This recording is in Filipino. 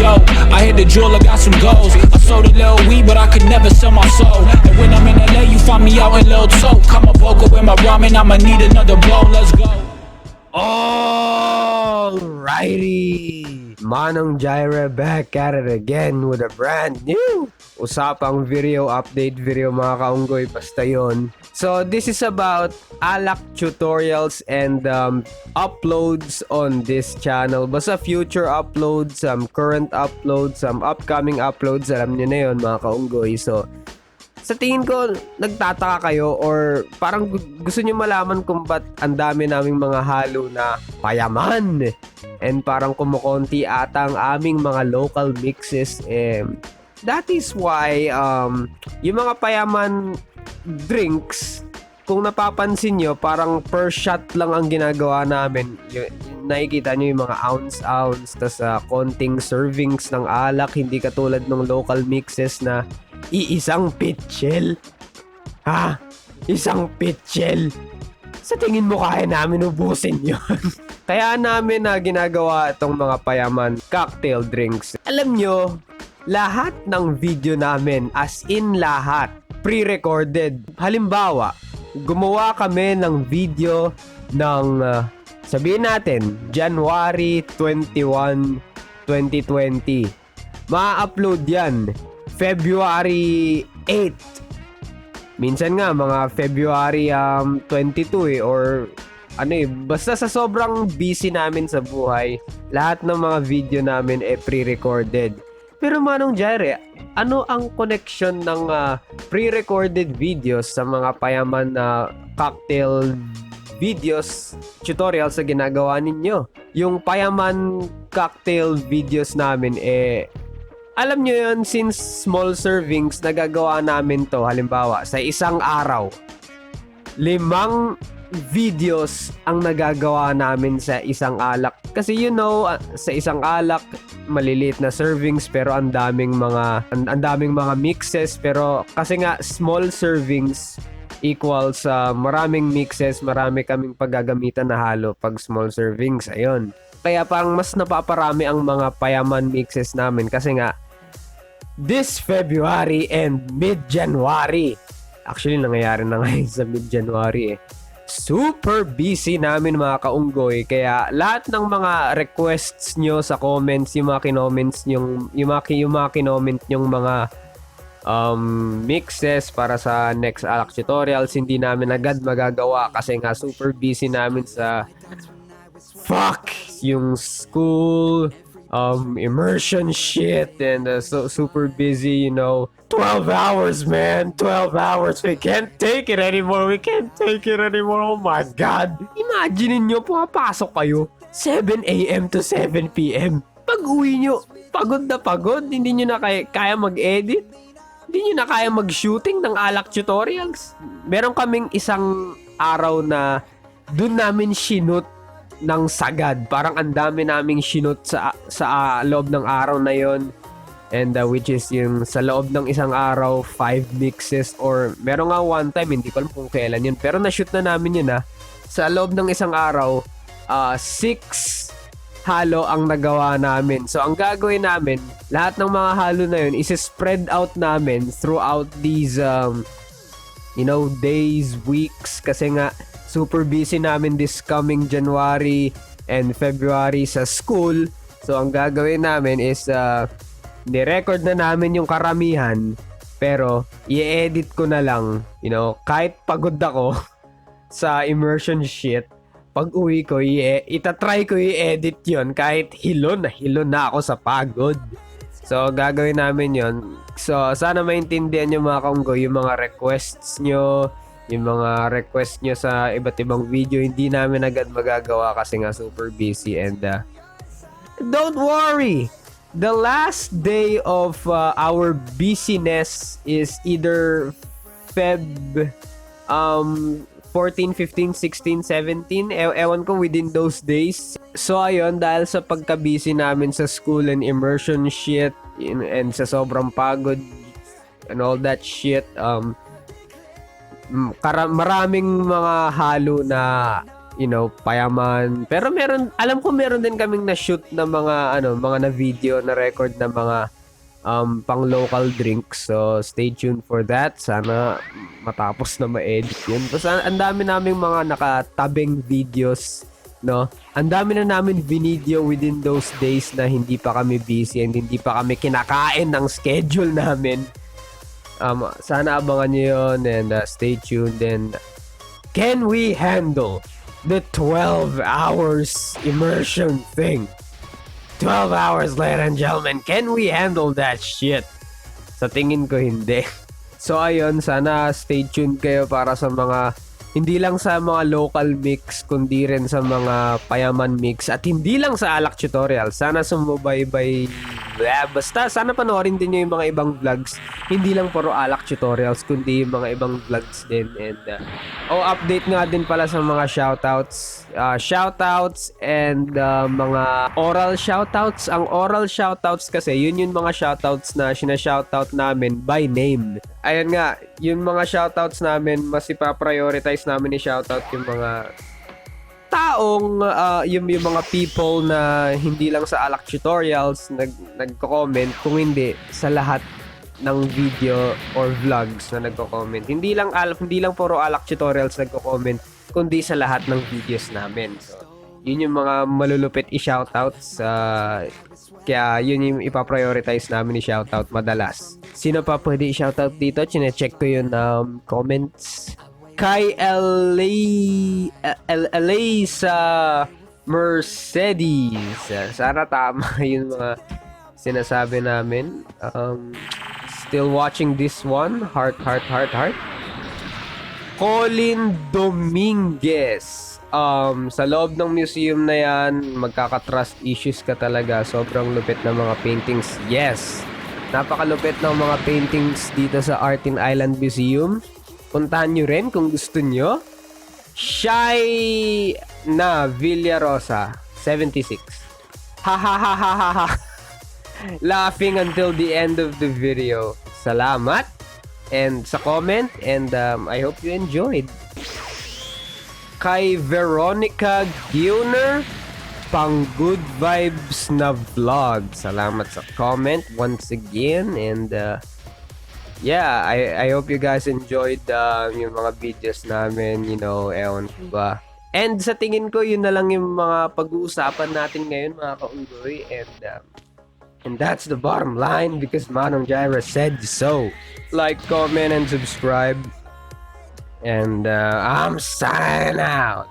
Yo, I hit the jeweler, got some goals. I sold a little weed, but I could never sell my soul. And when I'm in LA, you find me out in Lil Toe. Come a vocal with my ramen, I'ma need another bowl. Let's go. Alrighty! Manong Jireh back at it again with a brand new usapang video update video mga kaunggoy, basta yon. So this is about Alak tutorials and uploads on this channel. Basta future uploads, current uploads, upcoming uploads, alam niyo na yon mga kaunggoy. So sa tingin ko, nagtataka kayo or parang gusto nyo malaman kung ba't ang dami naming mga halo na payaman. And parang kumukonti ata ang aming mga local mixes. That is why yung mga payaman drinks, kung napapansin nyo, parang per shot lang ang ginagawa namin. Nakikita nyo yung mga ounce-ounce, tas konting servings ng alak, hindi katulad ng local mixes na iisang pitchel. Ha? Isang pitchel? Sa tingin mo kaya namin ubusin yun? Kaya namin na ginagawa itong mga payaman cocktail drinks. Alam nyo, lahat ng video namin, as in lahat, pre-recorded. Halimbawa, gumawa kami ng video ng, sabihin natin, January 21, 2020. Ma-upload yan February 8. Minsan nga mga February 22 or basta sa sobrang busy namin sa buhay, lahat ng mga video namin pre-recorded. Pero Manong Jireh, ano ang connection ng pre-recorded videos sa mga payaman na cocktail videos, tutorials sa ginagawa ninyo? Yung payaman cocktail videos namin alam nyo yun, since small servings, nagagawa namin to. Halimbawa, sa isang araw, 5 videos ang nagagawa namin sa isang alak. Kasi sa isang alak, maliliit na servings pero ang daming mga mixes. Pero kasi nga, small servings equals maraming mixes, marami kaming paggagamitan na halo pag small servings. Ayun. Kaya parang mas napaparami ang mga payaman mixes namin kasi nga this February and mid-January, actually nangyayari na ngayon sa mid-January super busy namin mga kaunggoy, kaya lahat ng mga requests nyo sa comments, yung mga kinomments yung mga kinoment yung mga mixes para sa next Alak tutorials, hindi namin agad magagawa kasi nga super busy namin sa yung school immersion shit and so super busy, 12 hours, man. 12 hours. We can't take it anymore. Oh my God. Imagine niyo, pumapasok kayo 7 a.m. to 7 p.m. Pag uwi nyo, pagod na pagod. Hindi nyo na kaya mag-edit. Hindi nyo na kaya mag-shooting ng Alak tutorials. Meron kaming isang araw na dun namin shoot ng sagad. Parang ang dami naming sinut sa loob ng araw na yon, and which is yung sa loob ng isang araw 5 mixes, or meron nga one time, hindi ko alam kung kailan yun, pero na-shoot na namin yun sa loob ng isang araw 6 halo ang nagawa namin. So ang gagawin namin, lahat ng mga halo na yun is-spread out namin throughout these days, weeks, kasi nga super busy namin this coming January and February sa school. So ang gagawin namin is ni-record na namin yung karamihan, pero i-edit ko na lang, kahit pagod ako sa immersion shit, pag uwi ko itatry ko i-edit yon kahit hilon na ako sa pagod. So gagawin namin yon. So sana maintindihan nyo mga kaunggoy, yung mga requests nyo, yung mga request nyo sa iba't ibang video, hindi namin agad magagawa kasi nga super busy. And don't worry, the last day of our busyness is either Feb 14, 15, 16, 17, ewan ko, within those days. So ayun, dahil sa pagka-busy namin sa school and immersion shit and sa sobrang pagod and all that shit, maraming mga halo na Payaman. Pero alam ko meron din kaming na-shoot na mga na-video, na-record na mga pang local drinks. So, stay tuned for that. Sana matapos na ma-edit yun. Basta ang dami naming mga nakatabing videos, no? Ang dami na namin video within those days na hindi pa kami busy and hindi pa kami kinakain ng schedule namin. Sana abangan nyo yun and stay tuned. And can we handle the 12 hours immersion thing? 12 hours, ladies and gentlemen. Can we handle that shit? Sa tingin ko, hindi. So, ayun. Sana stay tuned kayo para sa mga, hindi lang sa mga local mix, kundi rin sa mga Payaman mix. At hindi lang sa Alak Tutorial. Sana sumubaybay. Basta, sana panoorin din nyo yung mga ibang vlogs. Hindi lang puro Alak Tutorials, kundi yung mga ibang vlogs din. And, update nga din pala sa mga shoutouts. Shoutouts and mga oral shoutouts. Ang oral shoutouts kasi, yun yung mga shoutouts na sinashoutout namin by name. Ayun nga, yung mga shoutouts namin, mas ipaprioritize namin i-shoutout yung mga taong, yung mga people na hindi lang sa Alak Tutorials nagko-comment, kung hindi sa lahat ng video or vlogs na nagko-comment. Hindi lang puro Alak Tutorials nagko-comment, kundi sa lahat ng videos namin. So, yun yung mga malulupit i-shoutouts. Kaya yun yung ipaprioritize namin i-shoutout madalas. Sino pa pwede i-shoutout dito? Chine-check ko yung comments. Kay Elisa Mercedes. Sana tama yung mga sinasabi namin. Still watching this one. Heart. Colin Dominguez. Sa loob ng museum na yan, magkaka-trust issues ka talaga. Sobrang lupit ng mga paintings. Yes! Napakalupit ng mga paintings dito sa Art in Island Museum. Puntahan nyo rin kung gusto nyo. Shy na Villarosa 76. Ha ha ha ha ha ha. Laughing until the end of the video. Salamat and sa comment and I hope you enjoyed. Kay Veronica Gilner, pang good vibes na vlog. Salamat sa comment once again and yeah, I hope you guys enjoyed yung mga videos namin, ewan ko ba. And sa tingin ko, yun na lang yung mga pag-uusapan natin ngayon, mga kaunggoy. And that's the bottom line because Manong Jireh said so. Like, comment, and subscribe. And I'm signing out.